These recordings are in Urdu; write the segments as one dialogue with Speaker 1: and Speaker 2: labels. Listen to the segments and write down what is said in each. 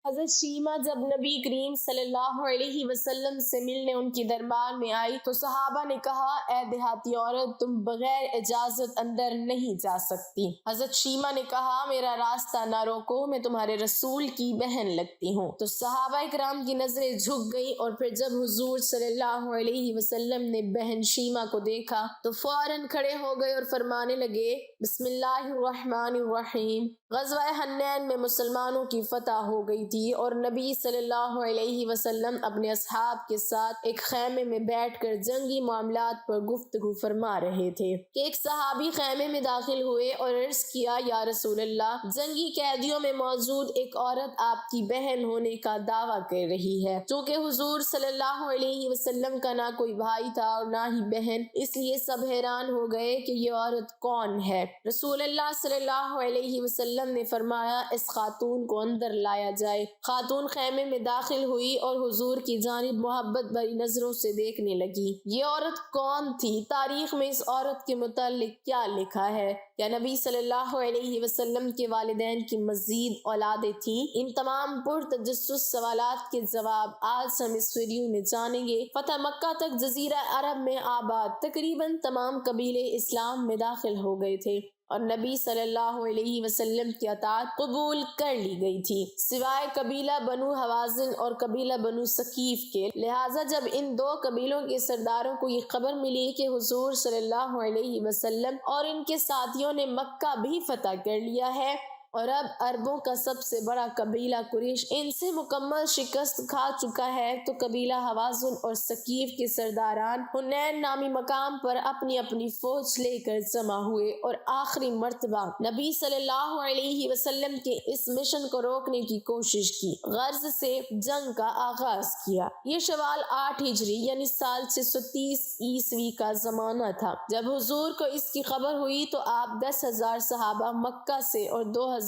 Speaker 1: حضرت شیمہ جب نبی کریم صلی اللہ علیہ وسلم سے ملنے ان کی دربار میں آئی تو صحابہ نے کہا، اے دیہاتی عورت، تم بغیر اجازت اندر نہیں جا سکتی۔ حضرت شیمہ نے کہا، میرا راستہ نہ روکو، میں تمہارے رسول کی بہن لگتی ہوں۔ تو صحابہ کرام کی نظریں جھک گئی، اور پھر جب حضور صلی اللہ علیہ وسلم نے بہن شیمہ کو دیکھا تو فوراً کھڑے ہو گئے اور فرمانے لگے، بسم اللہ الرحمن الرحیم۔ غزوہ حنین میں مسلمانوں کی فتح ہو گئی تھی، اور نبی صلی اللہ علیہ وسلم اپنے اصحاب کے ساتھ ایک خیمے میں بیٹھ کر جنگی معاملات پر گفتگو فرما رہے تھے کہ ایک صحابی خیمے میں داخل ہوئے اور عرض کیا، یا رسول اللہ، جنگی قیدیوں میں موجود ایک عورت آپ کی بہن ہونے کا دعویٰ کر رہی ہے۔ چونکہ حضور صلی اللہ علیہ وسلم کا نہ کوئی بھائی تھا اور نہ ہی بہن، اس لیے سب حیران ہو گئے کہ یہ عورت کون ہے۔ رسول اللہ صلی اللہ علیہ وسلم نے فرمایا، اس خاتون کو اندر لایا جائے۔ خاتون خیمے میں داخل ہوئی اور حضور کی جانب محبت بھری نظروں سے دیکھنے لگی۔ یہ عورت کون تھی؟ تاریخ میں اس عورت کے متعلق کیا لکھا ہے؟ کیا نبی صلی اللہ علیہ وسلم کے والدین کی مزید اولادیں تھیں؟ ان تمام پرتجسس سوالات کے جواب آج ہم اس ویڈیو میں جانیں گے۔ فتح مکہ تک جزیرہ عرب میں آباد تقریباً تمام قبیلے اسلام میں داخل ہو گئے تھے، اور نبی صلی اللہ علیہ وسلم کی اطاعت قبول کر لی گئی تھی، سوائے قبیلہ بنو حوازن اور قبیلہ بنو ثقیف کے۔ لہٰذا جب ان دو قبیلوں کے سرداروں کو یہ خبر ملی کہ حضور صلی اللہ علیہ وسلم اور ان کے ساتھیوں نے مکہ بھی فتح کر لیا ہے، اور اب عربوں کا سب سے بڑا قبیلہ قریش ان سے مکمل شکست کھا چکا ہے، تو قبیلہ حوازن اور ثقیف کے سرداران حنین نامی مقام پر اپنی اپنی فوج لے کر جمع ہوئے اور آخری مرتبہ نبی صلی اللہ علیہ وسلم کے اس مشن کو روکنے کی کوشش کی، غرض سے جنگ کا آغاز کیا۔ یہ شوال 8 ہجری یعنی سال 630 عیسوی کا زمانہ تھا۔ جب حضور کو اس کی خبر ہوئی تو آپ 10,000 صحابہ مکہ سے اور 2009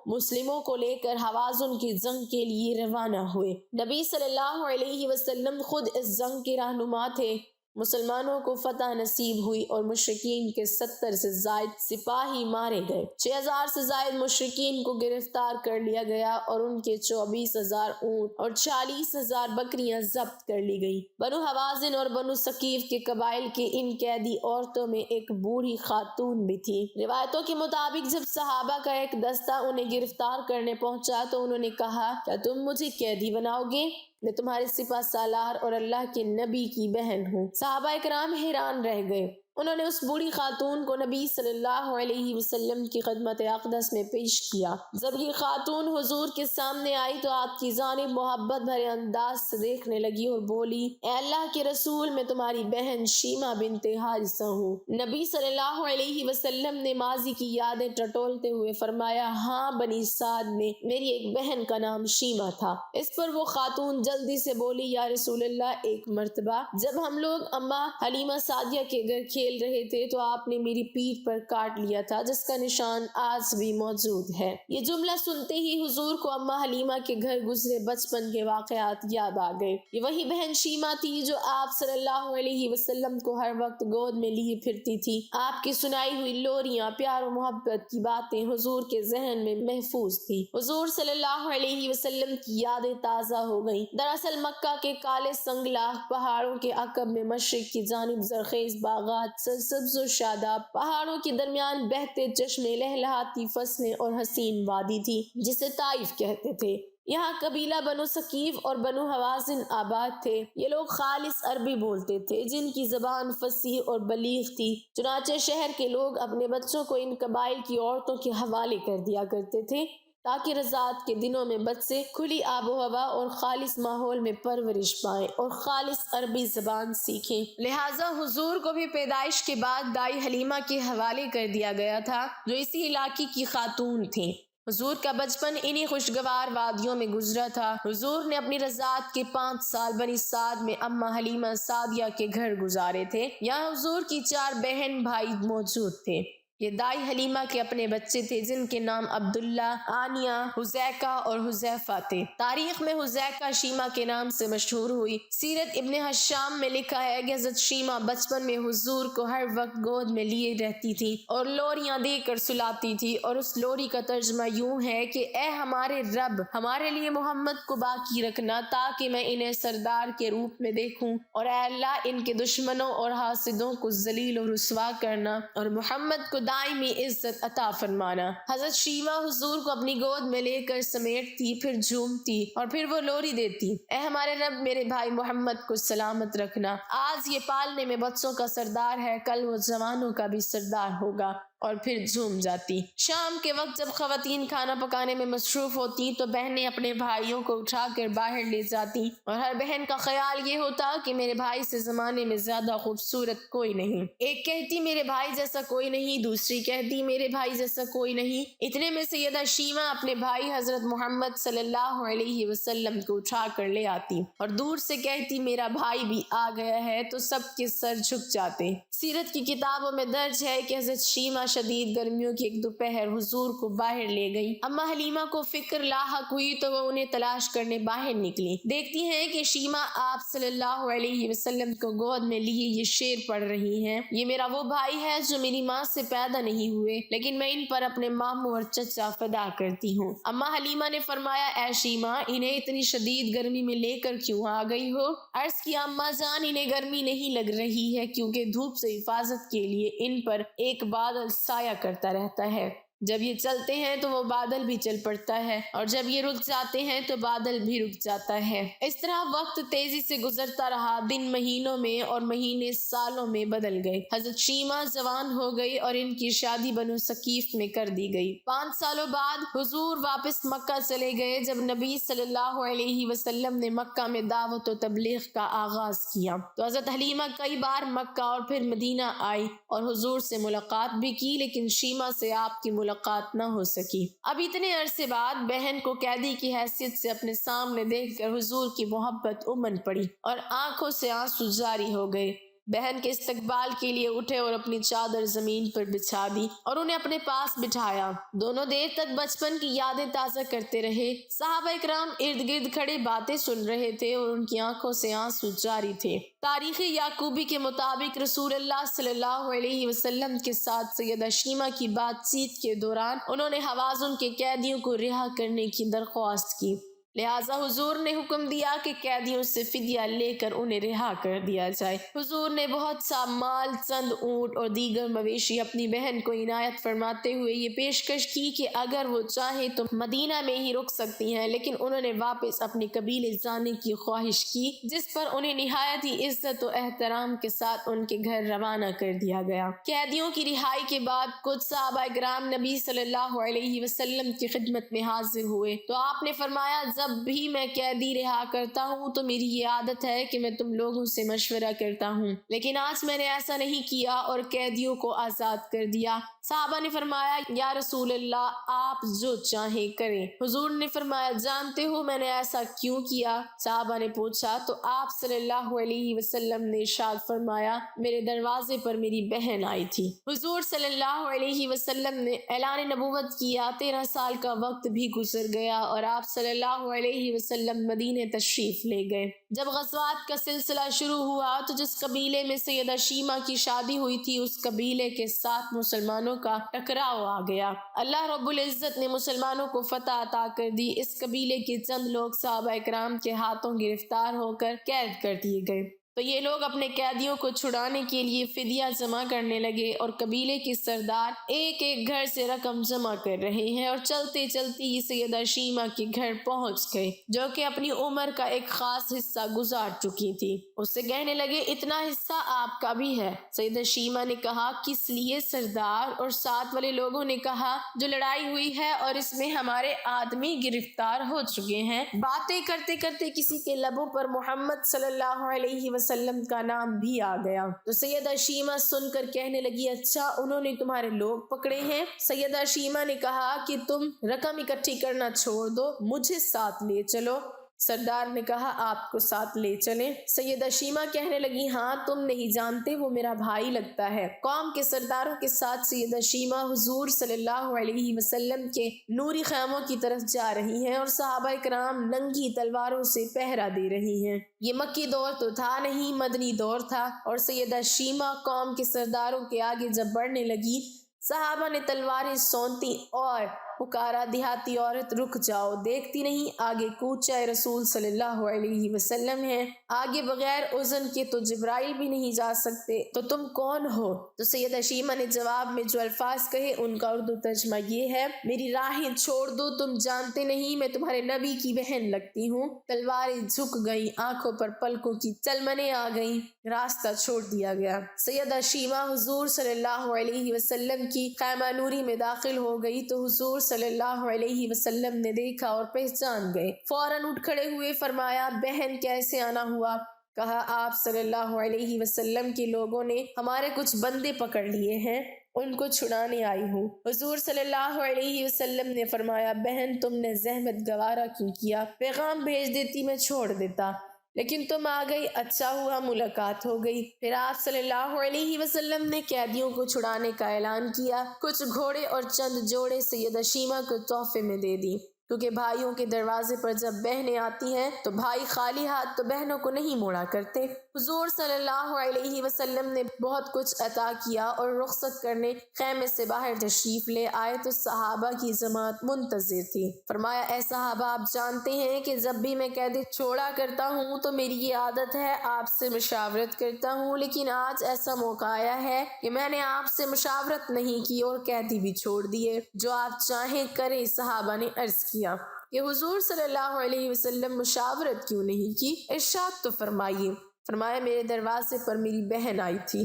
Speaker 1: مسلموں کو لے کر حوازن کی جنگ کے لیے روانہ ہوئے۔ نبی صلی اللہ علیہ وسلم خود اس جنگ کے رہنما تھے۔ مسلمانوں کو فتح نصیب ہوئی اور مشرکین کے 70 سے زائد سپاہی مارے گئے۔ 6,000 سے زائد مشرکین کو گرفتار کر لیا گیا، اور ان کے 24,000 اونٹ اور 40,000 بکریاں ضبط کر لی گئی۔ بنو حوازن اور بنو ثقیف کے قبائل کے ان قیدی عورتوں میں ایک بوڑھی خاتون بھی تھی۔ روایتوں کے مطابق جب صحابہ کا ایک دستہ انہیں گرفتار کرنے پہنچا تو انہوں نے کہا، کیا تم مجھے قیدی بناؤ گے؟ میں تمہارے سپہ سالار اور اللہ کے نبی کی بہن ہوں۔ صحابہ کرام حیران رہ گئے۔ انہوں نے اس بوڑھی خاتون کو نبی صلی اللہ علیہ وسلم کی خدمت اقدس میں پیش کیا۔ جب یہ خاتون حضور کے سامنے آئی تو آپ کی جانب محبت بھرے انداز سے دیکھنے لگی اور بولی، اے اللہ کے رسول، میں تمہاری بہن شیمہ بنت حارثہ ہوں۔ نبی صلی اللہ علیہ وسلم نے ماضی کی یادیں ٹٹولتے ہوئے فرمایا، ہاں، بنی سعد میں میری ایک بہن کا نام شیمہ تھا۔ اس پر وہ خاتون جلدی سے بولی، یا رسول اللہ، ایک مرتبہ جب ہم لوگ اماں حلیمہ سعدیہ کے گھر کھیل رہے تھے تو آپ نے میری پیٹھ پر کاٹ لیا تھا، جس کا نشان آج بھی موجود ہے۔ یہ جملہ سنتے ہی حضور کو اماں حلیمہ کے گھر گزرے بچپن کے واقعات یاد آ گئے۔ یہ وہی بہن شیمہ تھی جو آپ صلی اللہ علیہ وسلم کو ہر وقت گود میں لیے پھرتی تھی۔ آپ کی سنائی ہوئی لوریاں، پیار و محبت کی باتیں حضور کے ذہن میں محفوظ تھی۔ حضور صلی اللہ علیہ وسلم کی یادیں تازہ ہو گئیں۔ دراصل مکہ کے کالے سنگلاخ پہاڑوں کے عقب میں مشرق کی جانب زرخیز باغات، سرسبز و شاداب پہاڑوں کے درمیان بہتے چشمے، لہلہاتی فصلیں اور حسین وادی تھی جسے طائف کہتے تھے۔ یہاں قبیلہ بنو ثقیف اور بنو حوازن آباد تھے۔ یہ لوگ خالص عربی بولتے تھے، جن کی زبان فصیح اور بلیغ تھی۔ چنانچہ شہر کے لوگ اپنے بچوں کو ان قبائل کی عورتوں کے حوالے کر دیا کرتے تھے تاکہ رضاعت کے دنوں میں بچے کھلی آب و ہوا اور خالص ماحول میں پرورش پائیں اور خالص عربی زبان سیکھیں۔ لہٰذا حضور کو بھی پیدائش کے بعد دائی حلیمہ کے حوالے کر دیا گیا تھا، جو اسی علاقے کی خاتون تھیں۔ حضور کا بچپن انہی خوشگوار وادیوں میں گزرا تھا۔ حضور نے اپنی رضاعت کے 5 سال بنی سعد میں اماں حلیمہ سعدیہ کے گھر گزارے تھے۔ یہاں حضور کی 4 بہن بھائی موجود تھے۔ یہ دائی حلیمہ کے اپنے بچے تھے جن کے نام عبداللہ، آنیہ، حذیکہ اور حذیفہ تھے۔ تاریخ میں حذیکہ شیمہ کے نام سے مشہور ہوئی۔ سیرت ابن حشام میں لکھا ہے کہ حضرت شیمہ بچپن میں حضور کو ہر وقت گود میں لیے رہتی تھی اور لوریاں دے کر سلاتی تھی، اور اس لوری کا ترجمہ یوں ہے کہ اے ہمارے رب، ہمارے لیے محمد کو باقی رکھنا تاکہ میں انہیں سردار کے روپ میں دیکھوں، اور اے اللہ ان کے دشمنوں اور حاسدوں کو ذلیل و رسوا کرنا اور محمد کو دائمی عزت عطا فرمانا۔ حضرت شیمہ حضور کو اپنی گود میں لے کر سمیٹتی، پھر جھومتی اور پھر وہ لوری دیتی، اے ہمارے رب میرے بھائی محمد کو سلامت رکھنا، آج یہ پالنے میں بچوں کا سردار ہے، کل وہ جوانوں کا بھی سردار ہوگا، اور پھر جھوم جاتی۔ شام کے وقت جب خواتین کھانا پکانے میں مصروف ہوتی تو بہنیں اپنے بھائیوں کو اٹھا کر باہر لے جاتی، اور ہر بہن کا خیال یہ ہوتا کہ میرے بھائی سے زمانے میں زیادہ خوبصورت کوئی نہیں۔ ایک کہتی میرے بھائی جیسا کوئی نہیں، دوسری کہتی میرے بھائی جیسا کوئی نہیں۔ اتنے میں سیدہ شیمہ اپنے بھائی حضرت محمد صلی اللہ علیہ وسلم کو اٹھا کر لے آتی اور دور سے کہتی میرا بھائی بھی آ گیا ہے، تو سب کے سر جھک جاتے۔ سیرت کی کتابوں میں درج ہے کہ حضرت شیمہ شدید گرمیوں کی ایک دوپہر حضور کو باہر لے گئی۔ اما حلیمہ کو فکر لاحق ہوئی تو وہ انہیں تلاش کرنے باہر نکلی۔ دیکھتی ہیں کہ شیمہ آپ صلی اللہ علیہ وسلم کو گود میں لیے یہ شعر پڑھ رہی ہیں، یہ میرا وہ بھائی ہے جو میری ماں سے پیدا نہیں ہوئے، لیکن میں ان پر اپنے ماموں اور چچا فدا کرتی ہوں۔ اما حلیمہ نے فرمایا اے شیمہ، انہیں اتنی شدید گرمی میں لے کر کیوں آ گئی ہو؟ عرض کیا اما جان، انہیں گرمی نہیں لگ رہی ہے کیونکہ دھوپ سے حفاظت کے لیے ان پر ایک بادل سایہ کرتا رہتا ہے، جب یہ چلتے ہیں تو وہ بادل بھی چل پڑتا ہے، اور جب یہ رک جاتے ہیں تو بادل بھی رک جاتا ہے۔ اس طرح وقت تیزی سے گزرتا رہا، دن مہینوں میں اور مہینے سالوں میں بدل گئے۔ حضرت شیمہ جوان ہو گئی اور ان کی شادی بنو ثقیف میں کر دی گئی۔ 5 سالوں بعد حضور واپس مکہ چلے گئے۔ جب نبی صلی اللہ علیہ وسلم نے مکہ میں دعوت و تبلیغ کا آغاز کیا تو حضرت حلیمہ کئی بار مکہ اور پھر مدینہ آئی اور حضور سے ملاقات بھی کی، لیکن شیمہ سے آپ کی ملاقات نہ ہو سکی۔ اب اتنے عرصے بعد بہن کو قیدی کی حیثیت سے اپنے سامنے دیکھ کر حضور کی محبت امن پڑی اور آنکھوں سے آنسو جاری ہو گئے۔ بہن کے استقبال کے لیے اٹھے اور اپنی چادر زمین پر بچھا دی اور انہیں اپنے پاس بٹھایا۔ دونوں دیر تک بچپن کی یادیں تازہ کرتے رہے۔ صحابہ کرام ارد گرد کھڑے باتیں سن رہے تھے اور ان کی آنکھوں سے آنسو جاری تھے۔ تاریخ یعقوبی کے مطابق رسول اللہ صلی اللہ علیہ وسلم کے ساتھ سیدہ شیمہ کی بات چیت کے دوران انہوں نے حوازن کے قیدیوں کو رہا کرنے کی درخواست کی، لہٰذا حضور نے حکم دیا کہ قیدیوں سے فدیہ لے کر انہیں رہا کر دیا جائے۔ حضور نے بہت سا مال، چند اونٹ اور دیگر مویشی اپنی بہن کو عنایت فرماتے ہوئے یہ پیشکش کی کہ اگر وہ چاہیں تو مدینہ میں ہی رک سکتی ہیں، لیکن انہوں نے واپس اپنے قبیلے جانے کی خواہش کی، جس پر انہیں نہایت ہی عزت و احترام کے ساتھ ان کے گھر روانہ کر دیا گیا۔ قیدیوں کی رہائی کے بعد کچھ صحابہ کرام نبی صلی اللہ علیہ وسلم کی خدمت میں حاضر ہوئے تو آپ نے فرمایا جب بھی میں قیدی رہا کرتا ہوں تو میری یہ عادت ہے کہ میں تم لوگوں سے مشورہ کرتا ہوں، لیکن آج میں نے ایسا نہیں کیا اور قیدیوں کو آزاد کر دیا۔ صحابہ نے فرمایا یا رسول اللہ، آپ جو چاہیں کریں۔ حضور نے فرمایا جانتے ہو میں نے ایسا کیوں کیا؟ صحابہ نے پوچھا تو آپ صلی اللہ علیہ وسلم نے ارشاد فرمایا میرے دروازے پر میری بہن آئی تھی۔ حضور صلی اللہ علیہ وسلم نے اعلان نبوت کیا، 13 سال کا وقت بھی گزر گیا اور آپ صلی اللہ علیہ وسلم مدینے تشریف لے گئے۔ جب غزوات کا سلسلہ شروع ہوا تو جس قبیلے میں سیدہ شیمہ کی شادی ہوئی تھی اس قبیلے کے ساتھ مسلمانوں کا ٹکراؤ آ گیا۔ اللہ رب العزت نے مسلمانوں کو فتح عطا کر دی۔ اس قبیلے کے چند لوگ صحابہ کرام کے ہاتھوں گرفتار ہو کر قید کر دیے گئے تو یہ لوگ اپنے قیدیوں کو چھڑانے کے لیے فدیہ جمع کرنے لگے اور قبیلے کے سردار ایک ایک گھر سے رقم جمع کر رہے ہیں اور چلتے چلتے یہ سیدہ شیمہ کے گھر پہنچ گئے جو کہ اپنی عمر کا ایک خاص حصہ گزار چکی تھی۔ اس سے کہنے لگے اتنا حصہ آپ کا بھی ہے؟ سیدہ شیمہ نے کہا کس لیے سردار؟ اور ساتھ والے لوگوں نے کہا جو لڑائی ہوئی ہے اور اس میں ہمارے آدمی گرفتار ہو چکے ہیں۔ باتیں کرتے کرتے کسی کے لبوں پر محمد صلی اللہ علیہ وسلم کا نام بھی آ گیا تو سیدہ شیمہ سن کر کہنے لگی اچھا انہوں نے تمہارے لوگ پکڑے ہیں؟ سیدہ شیمہ نے کہا کہ تم رقم اکٹھی کرنا چھوڑ دو، مجھے ساتھ لے چلو۔ سردار نے کہا آپ کو ساتھ لے چلیں۔ سیدہ شیمہ کہنے لگی ہاں تم نہیں جانتے وہ میرا بھائی لگتا ہے۔ قوم کے سرداروں کے ساتھ سیدہ شیمہ حضور صلی اللہ علیہ وسلم کے نوری خیموں کی طرف جا رہی ہیں اور صحابہ کرام ننگی تلواروں سے پہرا دے رہی ہیں۔ یہ مکی دور تو تھا نہیں، مدنی دور تھا، اور سیدہ شیمہ قوم کے سرداروں کے آگے جب بڑھنے لگی، صحابہ نے تلواریں سونتی اور پکارا دیہاتی عورت رک جاؤ، دیکھتی نہیں آگے کود چائے رسول صلی اللہ علیہ وسلم ہیں، آگے بغیر اذن کے تو جبرائیل بھی نہیں جا سکتے، تو تم کون ہو؟ تو سیدہ شیمہ نے جواب میں جو الفاظ کہے ان کا اردو ترجمہ یہ ہے، میری راہیں چھوڑ دو، تم جانتے نہیں میں تمہارے نبی کی بہن لگتی ہوں۔ تلواریں جھک گئیں، آنکھوں پر پلکوں کی چلمنیں آ گئیں، راستہ چھوڑ دیا گیا۔ سیدہ شیمہ حضور صلی اللہ علیہ وسلم کی خیمہ نوری میں داخل ہو گئی تو حضور صلی اللہ علیہ وسلم نے دیکھا اور پہچان گئے، فوراً اٹھ کھڑے ہوئے، فرمایا بہن کیسے آنا ہوا؟ کہا آپ صلی اللہ علیہ وسلم کے لوگوں نے ہمارے کچھ بندے پکڑ لیے ہیں، ان کو چھڑانے آئی ہوں۔ حضور صلی اللہ علیہ وسلم نے فرمایا بہن تم نے زحمت گوارا کیوں کیا؟ پیغام بھیج دیتی میں چھوڑ دیتا، لیکن تم آ گئی، اچھا ہوا ملاقات ہو گئی۔ پھر آپ صلی اللہ علیہ وسلم نے قیدیوں کو چھڑانے کا اعلان کیا، کچھ گھوڑے اور چند جوڑے سیدہ شیمہ کو تحفے میں دے دی، کیونکہ بھائیوں کے دروازے پر جب بہنیں آتی ہیں تو بھائی خالی ہاتھ تو بہنوں کو نہیں موڑا کرتے۔ حضور صلی اللہ علیہ وسلم نے بہت کچھ عطا کیا اور رخصت کرنے خیمے سے باہر تشریف لے آئے تو صحابہ کی جماعت منتظر تھی۔ فرمایا اے صحابہ آپ جانتے ہیں کہ جب بھی میں قیدی چھوڑا کرتا ہوں تو میری یہ عادت ہے آپ سے مشاورت کرتا ہوں، لیکن آج ایسا موقع آیا ہے کہ میں نے آپ سے مشاورت نہیں کی اور قیدی بھی چھوڑ دیے، جو آپ چاہیں کریں۔ صحابہ نے عرض کیا کہ حضور صلی اللہ علیہ وسلم مشاورت کیوں نہیں کی؟ ارشاد تو فرمائیے۔ فرمایا میرے دروازے پر میری بہن آئی تھی۔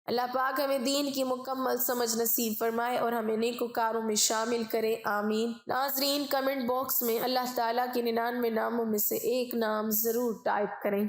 Speaker 1: اللہ پاک ہمیں دین کی مکمل سمجھ نصیب فرمائے اور ہمیں نیکوکاروں میں شامل کرے، آمین۔ ناظرین کمنٹ باکس میں اللہ تعالیٰ کے 99 ناموں میں سے ایک نام ضرور ٹائپ کریں۔